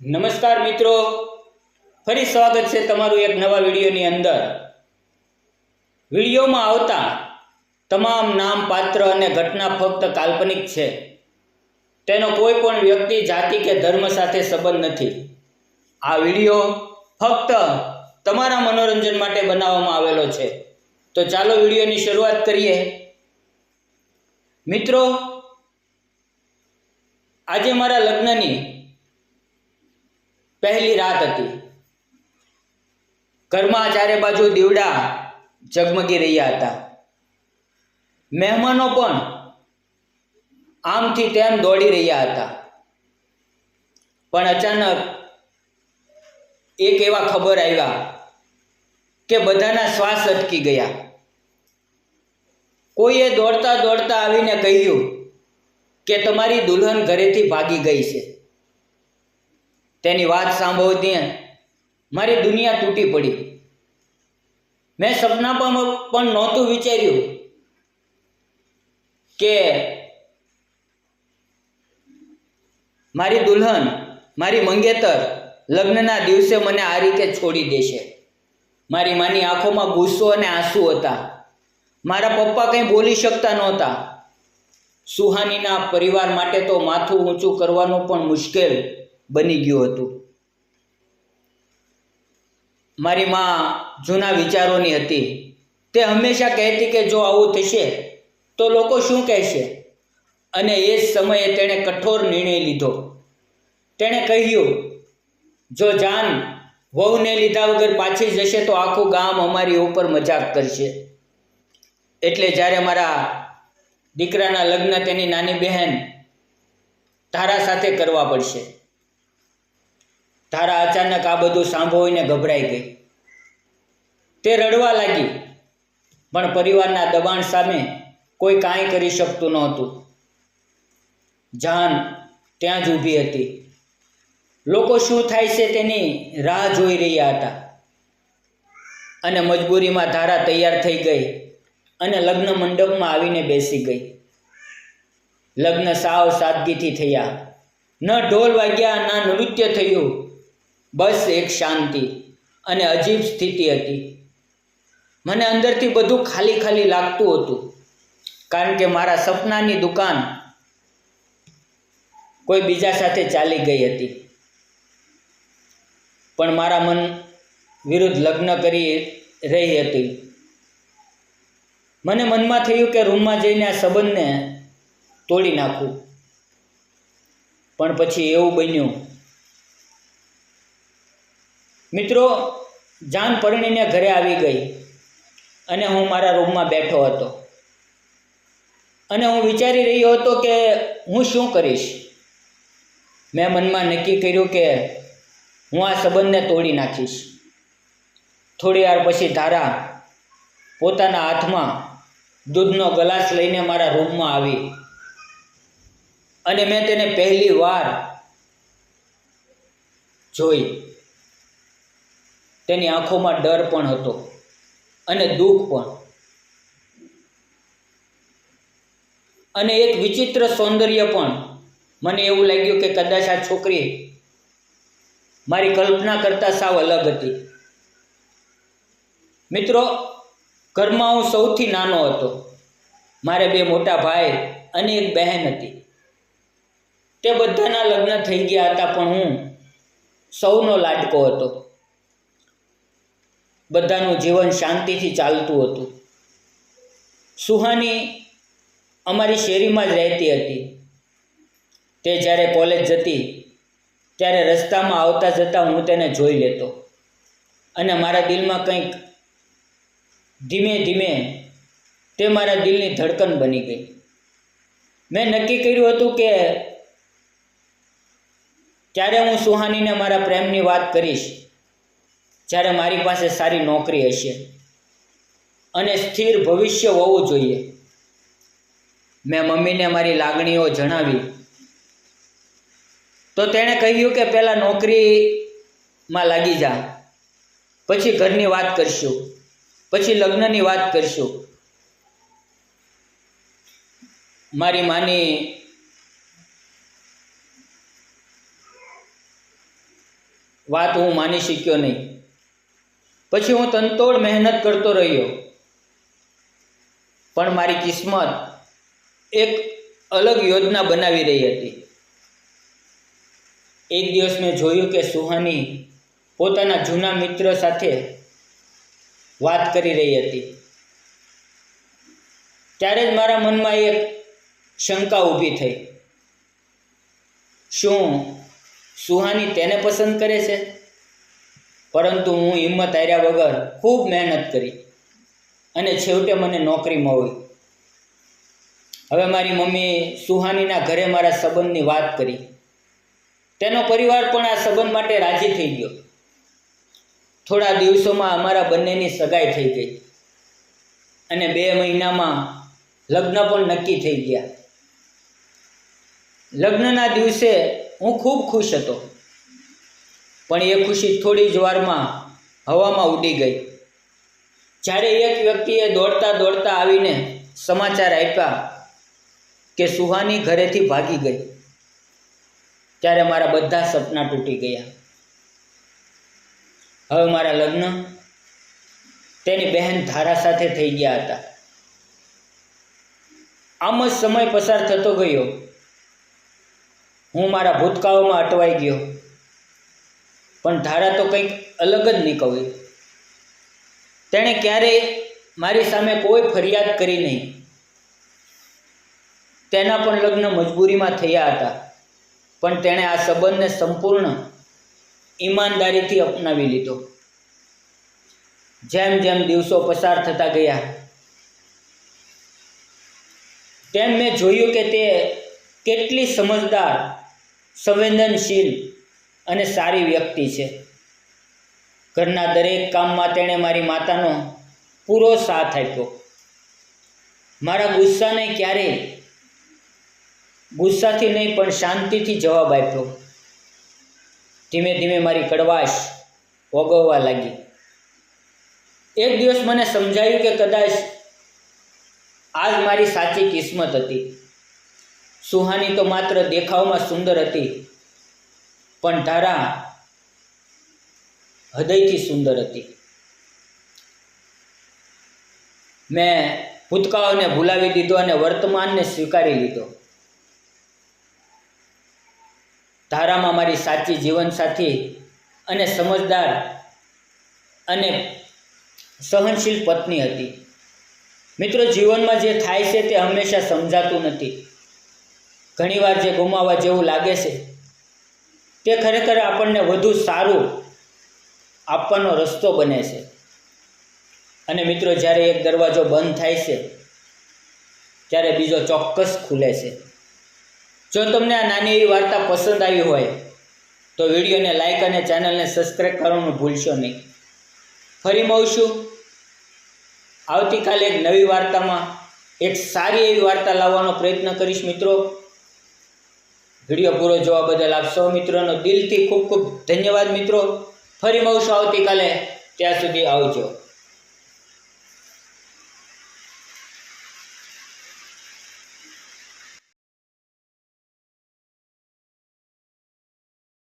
નમસ્કાર મિત્રો, ફરી સ્વાગત છે તમારું એક નવા વિડીયોની અંદર. વિડીયોમાં આવતા તમામ નામ, પાત્ર અને ઘટના ફક્ત કાલ્પનિક છે. તેનો કોઈ પણ વ્યક્તિ, જાતિ કે ધર્મ સાથે સંબંધ નથી. આ વિડીયો ફક્ત તમારા મનોરંજન માટે બનાવવામાં આવેલો છે. તો ચાલો વિડીયોની શરૂઆત કરીએ. મિત્રો, આજે મારા લગ્નની પહેલી રાત હતી. ઘરમાં ચારે બાજુ દીવડા ઝગમગી રહ્યા હતા. મહેમાનો પણ આમથી તેમ દોડી રહ્યા હતા. પણ અચાનક એક એવા ખબર આવ્યા કે બધાના શ્વાસ અટકી ગયા. કોઈએ દોડતા દોડતા આવીને કહ્યું કે તમારી દુલ્હન ઘરેથી ભાગી ગઈ છે. તેની વાત સાંભળતી મારી દુનિયા તૂટી પડી. મેં સપનામાં પણ નહોતું વિચાર્યું કે મારી દુલ્હન, મારી મંગેતર લગ્નના દિવસે મને આ રીતે છોડી દેશે. મારી માની આંખોમાં ગુસ્સો અને આંસુ હતા. મારા પપ્પા કંઈ બોલી શકતા નહોતા. સુહાનીના પરિવાર માટે તો માથું ઊંચું કરવાનું પણ મુશ્કેલ બની ગયું હતું. મારી માં જૂના વિચારોની હતી. તે હંમેશા કહેતી કે જો આવું થશે તો લોકો શું કહેશે, અને એ જ સમયે તેણે કઠોર નિર્ણય લીધો. તેણે કહ્યું, જો જાન વહુને લીધા વગર પાછી જશે તો આખું ગામ અમારી ઉપર મજાક કરશે. એટલે જ્યારે મારા દીકરાના લગ્ન તેની નાની બહેન તારા સાથે કરવા પડશે. તારા અચાનક આ બધું સાંભળીને ગભરાઈ ગઈ. તે રડવા લાગી, પણ પરિવારના દબાણ સામે કોઈ કાંઈ કરી શકતું નહોતું. જાન ત્યાં જ ઊભી હતી. લોકો શું થાય છે તેની રાહ જોઈ રહ્યા હતા. અને મજબૂરીમાં ધારા તૈયાર થઈ ગઈ અને લગ્ન મંડપમાં આવીને બેસી ગઈ. લગ્ન સાવ સાદગીથી થયા. ન ઢોલ વાગ્યા, ના નૃત્ય થયું. બસ એક શાંતિ અને અજીબ સ્થિતિ હતી. મને અંદરથી બધું ખાલી ખાલી લાગતું હતું, કારણ કે મારા સપનાની દુકાન કોઈ બીજા સાથે ચાલી ગઈ હતી. પણ મારા મન વિરુદ્ધ લગ્ન કરી રહી હતી. મને મનમાં થયું કે રૂમમાં જઈને આ સંબંધને તોડી નાખું. પણ પછી એવું બન્યું. મિત્રો, જાન પરણીને ઘરે આવી ગઈ અને હું મારા રૂમમાં બેઠો હતો. અને હું વિચારી રહ્યો હતો કે હું શું કરીશ. મેં મનમાં નક્કી કર્યું કે હું આ સંબંધને તોડી નાખીશ. થોડી વાર પછી ધારા પોતાના હાથમાં દૂધનો ગ્લાસ લઈને મારા રૂમમાં આવી. અને મેં તેને પહેલી વાર જોઈ. તેની આંખોમાં ડર પણ હતો અને દુઃખ પણ, અને એક વિચિત્ર સૌંદર્ય પણ. મને એવું લાગ્યું કે કદાચ આ છોકરી મારી કલ્પના કરતાં સાવ અલગ હતી. મિત્રો, ઘરમાં હું સૌથી નાનો હતો. મારે 2 મોટા ભાઈ અને એક બહેન હતી. તે બધાના લગ્ન થઈ ગયા હતા, પણ હું સૌનો લાડકો હતો. બધાનું જીવન શાંતિથી ચાલતું હતું. સુહાની અમારી શેરીમાં જ રહેતી હતી. તે જ્યારે કોલેજ જતી ત્યારે રસ્તામાં આવતા જતાં હું તેને જોઈ લેતો, અને મારા દિલમાં કંઈક ધીમે ધીમે તે મારા દિલની ધડકન બની ગઈ. મેં નક્કી કર્યું હતું કે ત્યારે હું સુહાનીને મારા પ્રેમની વાત કરીશ જ્યારે મારી પાસે સારી નોકરી હશે અને સ્થિર ભવિષ્ય હોવું જોઈએ. મેં મમ્મીને મારી લાગણીઓ જણાવી તો તેણે કહ્યું કે પહેલાં નોકરીમાં લાગી જા, પછી ઘરની વાત કરશું, પછી લગ્નની વાત કરશું. મારી માની વાત હું માની શક્યો નહીં. પછી હું તનતોડ મહેનત કરતો રહ્યો, પણ મારી કિસ્મત એક અલગ યોજના બનાવી રહી હતી. એક દિવસ મેં જોયું કે સુહાની પોતાના જૂના મિત્ર સાથે વાત કરી રહી હતી. ત્યારે જ મારા મનમાં એક શંકા ઊભી થઈ. શું સુહાની તેને પસંદ કરે છે? પરંતુ હું હિંમત હાર્યા વગર ખૂબ મહેનત કરી અને છેવટે મને નોકરી મળી. હવે મારી મમ્મી સુહાનીના ઘરે મારા સંબંધની વાત કરી. તેનો પરિવાર પણ આ સંબંધ માટે રાજી થઈ ગયો. થોડા દિવસોમાં અમારા બંનેની સગાઈ થઈ ગઈ અને 2 મહિનામાં લગ્ન પણ નક્કી થઈ ગયા. લગ્નના દિવસે હું ખૂબ ખુશ હતો, પણ એ ખુશી થોડી જ વારમાં હવામાં ઉડી ગઈ. જ્યારે એક વ્યક્તિએ દોડતા દોડતા આવીને સમાચાર આપ્યા કે સુહાની ઘરેથી ભાગી ગઈ, ત્યારે મારા બધા સપના તૂટી ગયા. હવે મારા લગ્ન તેની બહેન ધારા સાથે થઈ ગયા હતા. આમ જ સમય પસાર થતો ગયો. હું મારા ભૂતકાળમાં અટવાઈ ગયો, પણ ધારા તો કંઈક અલગ જ નીકળી. તેણે ક્યારેય મારી સામે કોઈ ફરિયાદ કરી નહીં. તેના પણ લગ્ન મજબૂરીમાં થયા હતા, પણ તેણે આ સંબંધને સંપૂર્ણ ઈમાનદારીથી અપનાવી લીધો. જેમ જેમ દિવસો પસાર થતા ગયા તેમ મેં જોયું કે તે કેટલી સમજદાર, સંવેદનશીલ અને સારી વ્યક્તિ છે. ઘરના દરેક કામમાં તેણે મારી માતાનો પૂરો સાથ આપ્યો. મારા ગુસ્સાને ક્યારેય ગુસ્સાથી નહીં પણ શાંતિથી જવાબ આપ્યો. ધીમે ધીમે મારી કડવાશ ઓગળવા લાગી. એક દિવસ મને સમજાયું કે કદાચ આજ મારી સાચી કિસ્મત હતી. સુહાની તો માત્ર દેખાવમાં સુંદર હતી, પણ ધારા હૃદયથી સુંદર હતી. મેં ભૂતકાળને ભૂલાવી દીધો અને વર્તમાનને સ્વીકારી લીધો. ધારામાં મારી સાચી જીવનસાથી અને સમજદાર અને સહનશીલ પત્ની હતી. મિત્રો, જીવનમાં જે થાય છે તે હંમેશા સમજાતું નથી. ઘણીવાર જે ગુમાવવા જેવું લાગે છે તે ખરેખર આપણને વધુ સારું આપવાનો રસ્તો બને છે. અને મિત્રો, જ્યારે એક દરવાજો બંધ થાય છે ત્યારે બીજો ચોક્કસ ખુલે છે. જો તમને આ નાની એવી વાર્તા પસંદ આવી હોય તો વિડીયોને લાઈક અને ચેનલને સબસ્ક્રાઈબ કરવાનું ભૂલશો નહીં. ફરી મળશું આવતીકાલે એક નવી વાર્તામાં. એક સારી એવી વાર્તા લાવવાનો પ્રયત્ન કરીશ. મિત્રો, વિડીયો પૂરો જોવા બદલ આપ સૌ મિત્રોનો દિલથી ખૂબ ખૂબ ધન્યવાદ. મિત્રો, ફરી મળશું આવતીકાલે. ત્યાં સુધી આવજો.